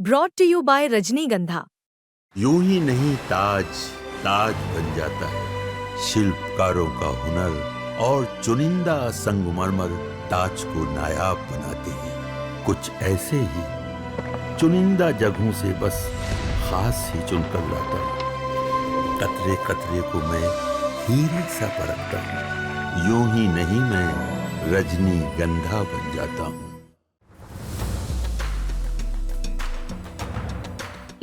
Brought to you bye रजनीगंधा। यूं ही नहीं ताज ताज बन जाता है, शिल्पकारों का हुनर और चुनिंदा संगमरमर ताज को नायाब बनाते हैं। कुछ ऐसे ही चुनिंदा जगहों से बस खास ही चुनकर लाता हूँ। कतरे कतरे को मैं हीरे सा परखता हूँ। यूं ही नहीं मैं रजनीगंधा बन जाता हूँ।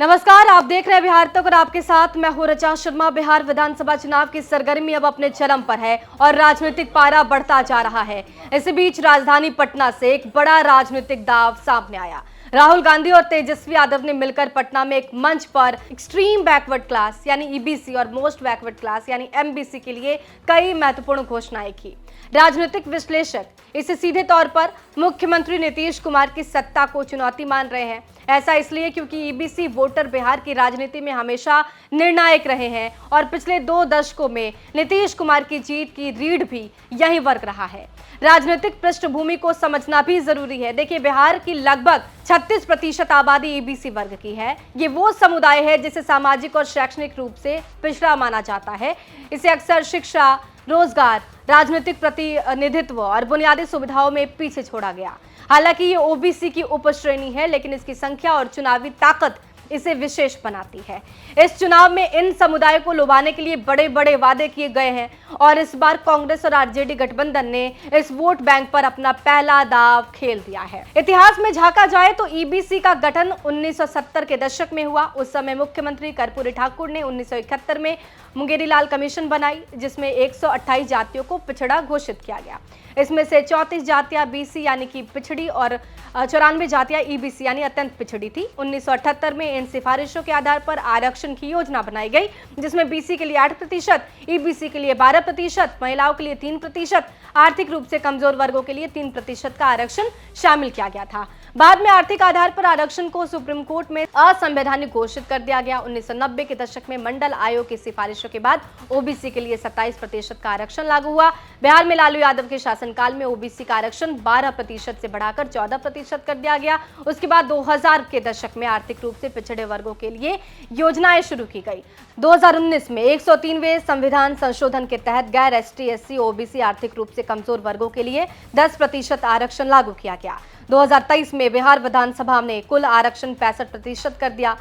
नमस्कार, आप देख रहे हैं बिहार तक और आपके साथ मैं हूं ऋचा शर्मा। बिहार विधानसभा चुनाव की सरगर्मी अब अपने चरम पर है और राजनीतिक पारा बढ़ता जा रहा है। इसी बीच राजधानी पटना से एक बड़ा राजनीतिक दांव सामने आया। राहुल गांधी और तेजस्वी यादव ने मिलकर पटना में एक मंच पर एक्सट्रीम बैकवर्ड क्लास यानी ईबीसी और मोस्ट बैकवर्ड क्लास यानी एमबीसी के लिए कई महत्वपूर्ण घोषणाएं की। राजनीतिक विश्लेषक इसे सीधे तौर पर मुख्यमंत्री नीतीश कुमार की सत्ता को चुनौती मान रहे हैं। ऐसा इसलिए क्योंकि ईबीसी वोटर बिहार की राजनीति में हमेशा निर्णायक रहे हैं और पिछले 2 दशकों में नीतीश कुमार की जीत की रीढ़ भी यही वर्ग रहा है। राजनीतिक पृष्ठभूमि को समझना भी जरूरी है। देखिए, बिहार की लगभग 36% आबादी ईबीसी वर्ग की है। ये वो समुदाय है जिसे सामाजिक और शैक्षणिक रूप से पिछड़ा माना जाता है। इसे अक्सर शिक्षा, रोजगार, राजनीतिक प्रतिनिधित्व और बुनियादी सुविधाओं में पीछे छोड़ा गया। हालांकि ये ओबीसी की उपश्रेणी है, लेकिन इसकी संख्या और चुनावी ताकत इसे विशेष बनाती है। इस चुनाव में इन समुदायों को लुभाने के लिए बड़े बड़े वादे किए गए हैं और इस बार कांग्रेस और आरजेडी गठबंधन ने इस वोट बैंक पर अपना पहला दांव खेल दिया है। इतिहास में झांका जाए तो ईबीसी का गठन 1970 के दशक में हुआ। उस समय मुख्यमंत्री कर्पूरी ठाकुर ने 1971 में मुंगेरी लाल कमीशन बनाई, जिसमें 128 जातियों को पिछड़ा घोषित किया गया। इसमें से 34 जातियां बीसी यानी कि पिछड़ी और 94 जातियां ईबीसी यानी अत्यंत पिछड़ी थी। 1978 में इन सिफारिशों के आधार पर आरक्षण की योजना बनाई गई, जिसमें बीसी के लिए 8%, ईबीसी के लिए 12%, महिलाओं के लिए 3%, आर्थिक रूप से कमजोर वर्गों के लिए 3% का आरक्षण शामिल किया गया था। बाद में आर्थिक आधार पर आरक्षण को सुप्रीम कोर्ट में असंवैधानिक घोषित कर दिया गया। 1990 के दशक में मंडल आयोग की सिफारिशों के बाद ओबीसी के लिए 27% का आरक्षण लागू हुआ। बिहार में लालू यादव के शासनकाल में ओबीसी का आरक्षण 12% से बढ़ाकर 14% कर दिया गया। उसके बाद 2000 के दशक में आर्थिक रूप से पिछड़े वर्गों के लिए योजनाएं शुरू की गई। 2019 में 103वें संविधान संशोधन के तहत गैर एसटी, एससी, ओबीसी आर्थिक रूप से कमजोर वर्गों के लिए 10% आरक्षण लागू किया गया। 2023 में बिहार विधानसभा ने कुल आरक्षण 65% कर दिया,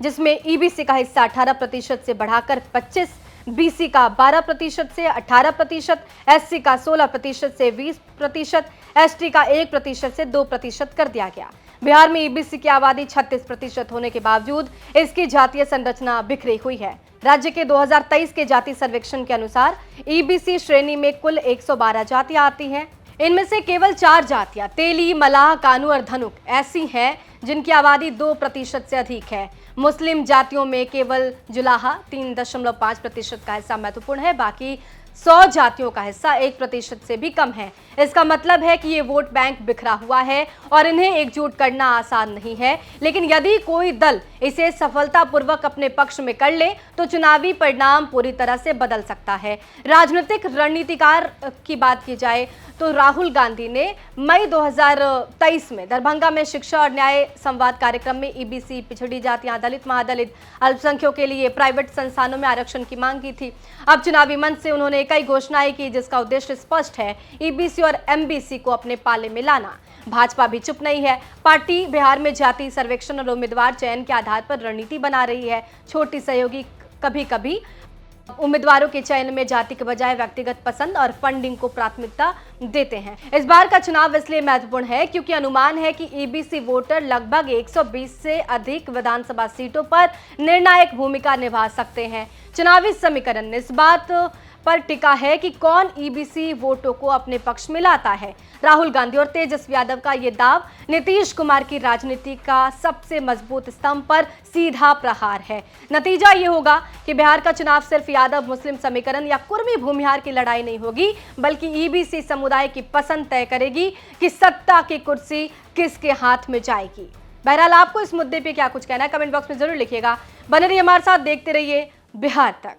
जिसमें ईबीसी का हिस्सा 18% से बढ़ाकर 25%, बीसी का 12% से 18%, एससी का 16% से 20%, एसटी का 1% से 2% कर दिया गया। बिहार में ईबीसी की आबादी 36% होने के बावजूद इसकी जातीय संरचना बिखरी हुई है। राज्य के 2023 के जाति सर्वेक्षण के अनुसार ईबीसी श्रेणी में कुल 112 जातियां आती हैं। इनमें से केवल 4 जातियां तेली, मलाह, कानू और धनुक ऐसी हैं जिनकी आबादी 2% से अधिक है। मुस्लिम जातियों में केवल जुलाहा 3.5% का हिस्सा महत्वपूर्ण है। बाकी 100 जातियों का हिस्सा 1% से भी कम है। इसका मतलब है कि ये वोट बैंक बिखरा हुआ है और इन्हें एकजुट करना आसान नहीं है। लेकिन यदि कोई दल इसे सफलतापूर्वक अपने पक्ष में कर ले तो चुनावी परिणाम पूरी तरह से बदल सकता है। राजनीतिक रणनीतिकार की बात की जाए तो राहुल गांधी ने मई 2023 में दरभंगा में शिक्षा और न्याय संवाद कार्यक्रम में ईबीसी, पिछड़ी जातियां, दलित, महादलित, अल्पसंख्यकों के लिए प्राइवेट संस्थानों में आरक्षण की मांग की थी। अब चुनावी मंच से उन्होंने कई घोषणाएं की, जिसका उद्देश्य स्पष्ट है, ईबीसी और एमबीसी को अपने पाले में लाना। भाजपा भी चुप नहीं है। पार्टी बिहार में जाति सर्वेक्षण और उम्मीदवार चयन के आधार पर रणनीति बना रही है। छोटी सहयोगी कभी कभी उम्मीदवारों के चयन में जाति के बजाय व्यक्तिगत पसंद और फंडिंग को प्राथमिकता देते हैं। इस बार का चुनाव इसलिए महत्वपूर्ण है क्योंकि अनुमान है कि ईबीसी वोटर लगभग 120 से अधिक विधानसभा सीटों पर निर्णायक भूमिका निभा सकते हैं। चुनावी समीकरण इस बात पर टिका है कि कौन ईबीसी वोटों को अपने पक्ष में लाता है। राहुल गांधी और तेजस्वी यादव का ये दाव नीतीश कुमार की राजनीति का सबसे मजबूत स्तंभ पर सीधा प्रहार है। नतीजा ये होगा कि बिहार का चुनाव सिर्फ यादव मुस्लिम समीकरण या कुर्मी भूमिहार की लड़ाई नहीं होगी, बल्कि ईबीसी समुदाय की पसंद तय करेगी कि सत्ता की कुर्सी किसके हाथ में जाएगी। बहरहाल, आपको इस मुद्दे पे क्या कुछ कहना है, कमेंट बॉक्स में जरूर लिखिएगा। बने रहिए हमारे साथ, देखते रहिए बिहार तक।